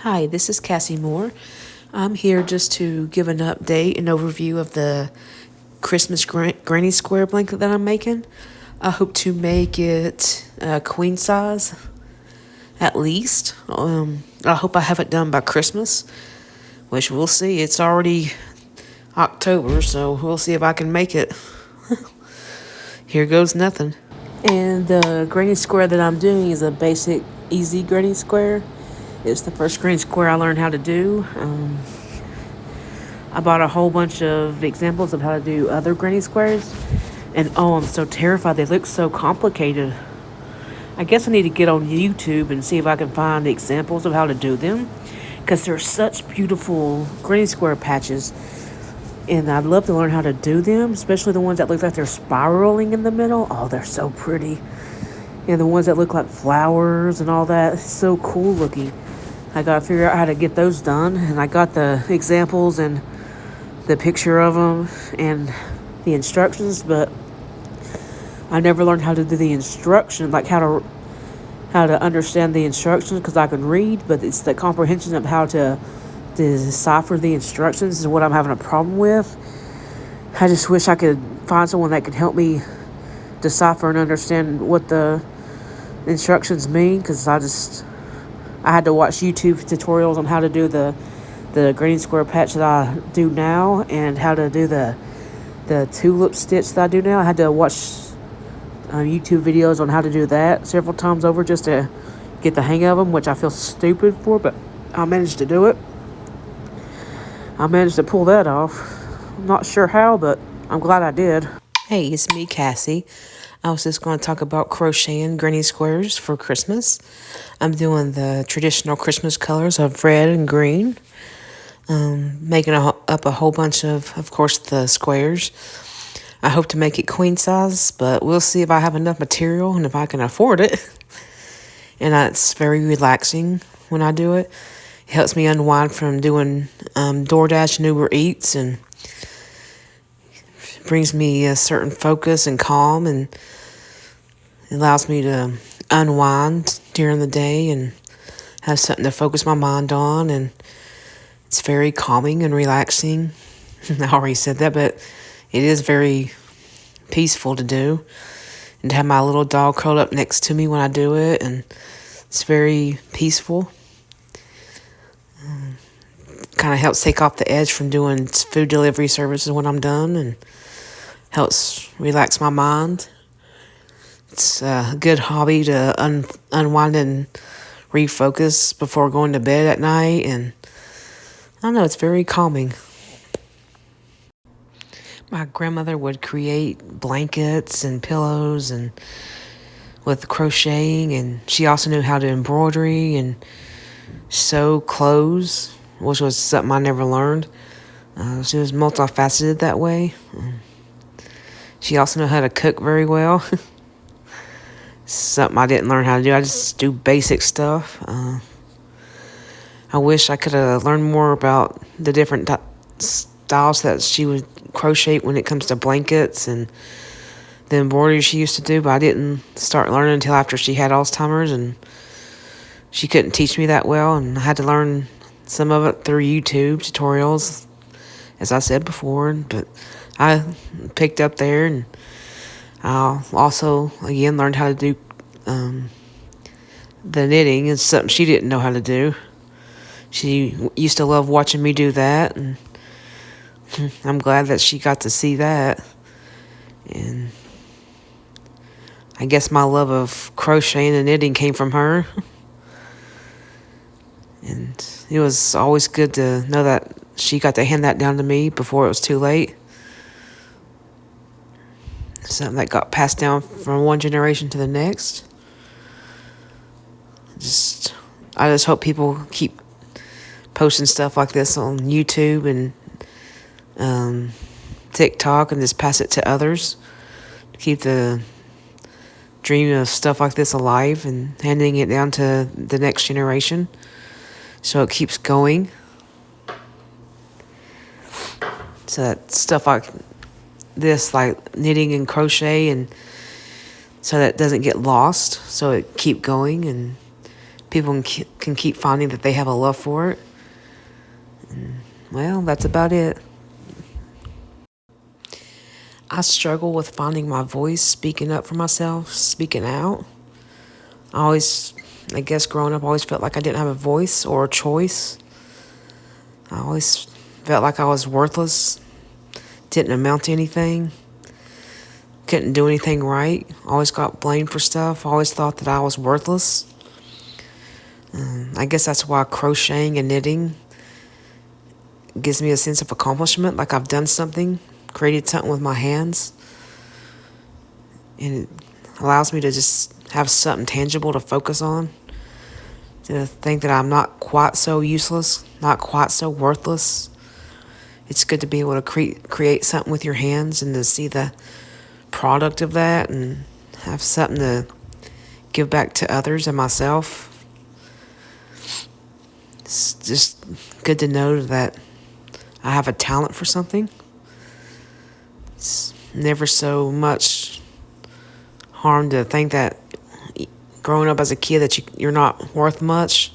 Hi, this is Cassie Moore. I'm here just to give an update and overview of the Christmas granny square blanket that I'm making. I hope to make it queen size at least. I hope I have it done by Christmas, which we'll see. It's already October, so we'll see if I can make it. Here goes nothing. And the granny square that I'm doing is a basic, easy granny square. It's the first granny square I learned how to do. I bought a whole bunch of examples of how to do other granny squares. And I'm so terrified. They look so complicated. I guess I need to get on YouTube and see if I can find examples of how to do them. Because they're such beautiful granny square patches. And I'd love to learn how to do them, especially the ones that look like they're spiraling in the middle. Oh, they're so pretty. And the ones that look like flowers and all that. It's so cool looking. I got to figure out how to get those done. And I got the examples and the picture of them and the instructions, but I never learned how to do the instructions, like how to understand the instructions, because I can read, but it's the comprehension of how to decipher the instructions is what I'm having a problem with. I just wish I could find someone that could help me decipher and understand what the instructions mean, because I had to watch YouTube tutorials on how to do the granny square patch that I do now, and how to do the tulip stitch that I do now. I had to watch YouTube videos on how to do that several times over just to get the hang of them, which I feel stupid for, but I managed to do it. I managed to pull that off. I'm not sure how, but I'm glad I did. Hey, it's me, Cassie. I was just going to talk about crocheting granny squares for Christmas. I'm doing the traditional Christmas colors of red and green. Making up a whole bunch of course, the squares. I hope to make it queen size, but we'll see if I have enough material and if I can afford it. And it's very relaxing when I do it. It helps me unwind from doing DoorDash and Uber Eats, and brings me a certain focus and calm, and allows me to unwind during the day and have something to focus my mind on, and it's very calming and relaxing. I already said that, but it is very peaceful to do, and to have my little dog curled up next to me when I do it, and it's very peaceful. Kind of helps take off the edge from doing food delivery services when I'm done, and helps relax my mind. It's a good hobby to unwind and refocus before going to bed at night, and I don't know, it's very calming. My grandmother would create blankets and pillows and with crocheting, and she also knew how to embroidery and sew clothes, which was something I never learned. She was multifaceted that way. She also knew how to cook very well. Something I didn't learn how to do. I just do basic stuff. I wish I could have learned more about the different styles that she would crochet when it comes to blankets and the embroidery she used to do, but I didn't start learning until after she had Alzheimer's, and she couldn't teach me that well, and I had to learn some of it through YouTube tutorials, as I said before, but I picked up there, and I also, again, learned how to do the knitting. It's something she didn't know how to do. She used to love watching me do that, and I'm glad that she got to see that. And I guess my love of crocheting and knitting came from her. And it was always good to know that she got to hand that down to me before it was too late. Something that got passed down from one generation to the next. I just hope people keep posting stuff like this on YouTube and TikTok, and just pass it to others. Keep the dream of stuff like this alive and handing it down to the next generation, so it keeps going. So that stuff like this, like knitting and crochet, and so that it doesn't get lost, so it keep going and people can keep finding that they have a love for it. Well, that's about it. I struggle with finding my voice, speaking up for myself, speaking out. I guess growing up, I always felt like I didn't have a voice or a choice. I always felt like I was worthless, didn't amount to anything, couldn't do anything right, always got blamed for stuff, always thought that I was worthless. I guess that's why crocheting and knitting gives me a sense of accomplishment, like I've done something, created something with my hands. And it allows me to just have something tangible to focus on, to think that I'm not quite so useless, not quite so worthless. It's good to be able to create something with your hands and to see the product of that and have something to give back to others and myself. It's just good to know that I have a talent for something. It's never so much harm to think that growing up as a kid that you're not worth much,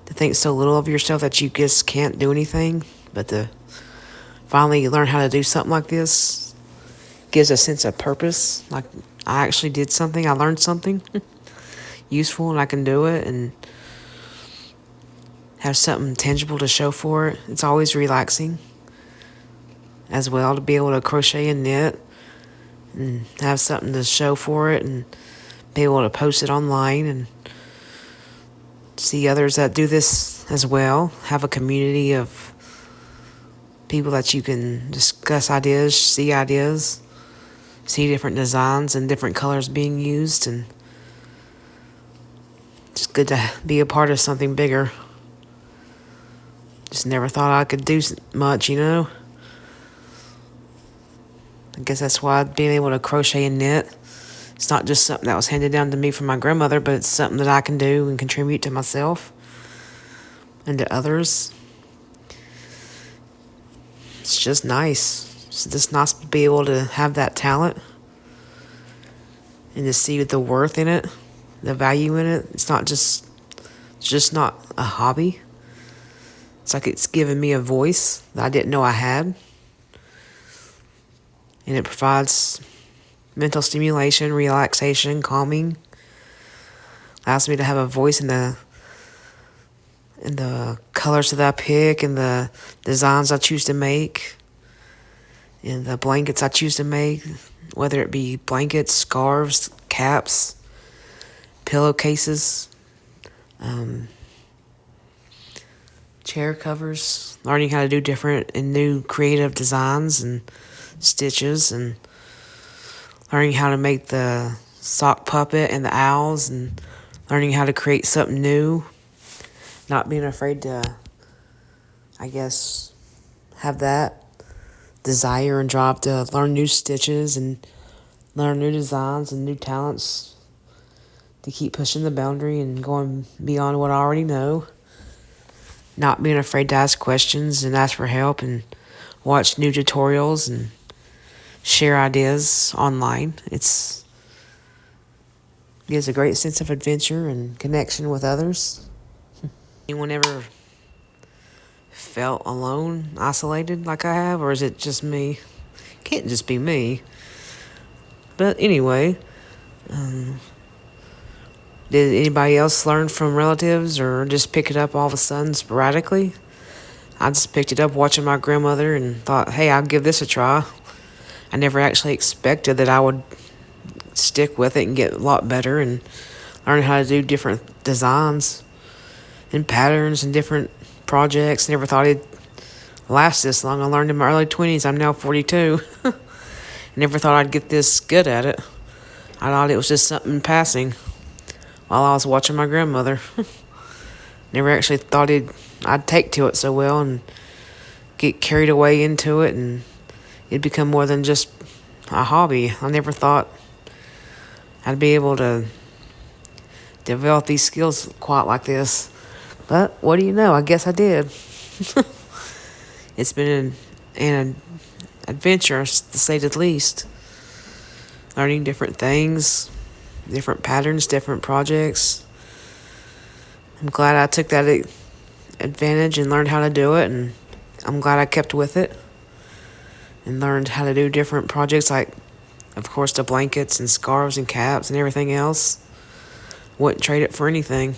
to think so little of yourself that you just can't do anything, but to finally learn how to do something like this gives a sense of purpose. Like I actually did something, I learned something useful and I can do it and have something tangible to show for it. It's always relaxing as well to be able to crochet and knit and have something to show for it and be able to post it online and see others that do this as well. Have a community of people that you can discuss ideas, see different designs and different colors being used, and it's good to be a part of something bigger. Just never thought I could do much, you know? I guess that's why being able to crochet and knit, it's not just something that was handed down to me from my grandmother, but it's something that I can do and contribute to myself and to others. It's just nice. It's just nice to be able to have that talent and to see the worth in it, the value in it. It's just not a hobby. It's like it's given me a voice that I didn't know I had. And it provides mental stimulation, relaxation, calming. Allows me to have a voice in the colors that I pick and the designs I choose to make and the blankets I choose to make, whether it be blankets, scarves, caps, pillowcases, chair covers, learning how to do different and new creative designs and stitches, and learning how to make the sock puppet and the owls, and learning how to create something new, not being afraid to, I guess, have that desire and drive to learn new stitches and learn new designs and new talents, to keep pushing the boundary and going beyond what I already know. Not being afraid to ask questions and ask for help and watch new tutorials and share ideas online. It gives a great sense of adventure and connection with others. Anyone ever felt alone, isolated like I have, or is it just me? Can't just be me. But anyway, did anybody else learn from relatives or just pick it up all of a sudden sporadically? I just picked it up watching my grandmother and thought, hey, I'll give this a try. I never actually expected that I would stick with it and get a lot better and learn how to do different designs and patterns and different projects. Never thought it'd last this long. I learned in my early 20s. I'm now 42. Never thought I'd get this good at it. I thought it was just something passing while I was watching my grandmother. Never actually thought I'd take to it so well and get carried away into it and it'd become more than just a hobby. I never thought I'd be able to develop these skills quite like this. But what do you know? I guess I did. It's been an adventure, to say the least. Learning different things, different patterns, different projects. I'm glad I took that advantage and learned how to do it, and I'm glad I kept with it and learned how to do different projects, like, of course, the blankets and scarves and caps and everything else. Wouldn't trade it for anything.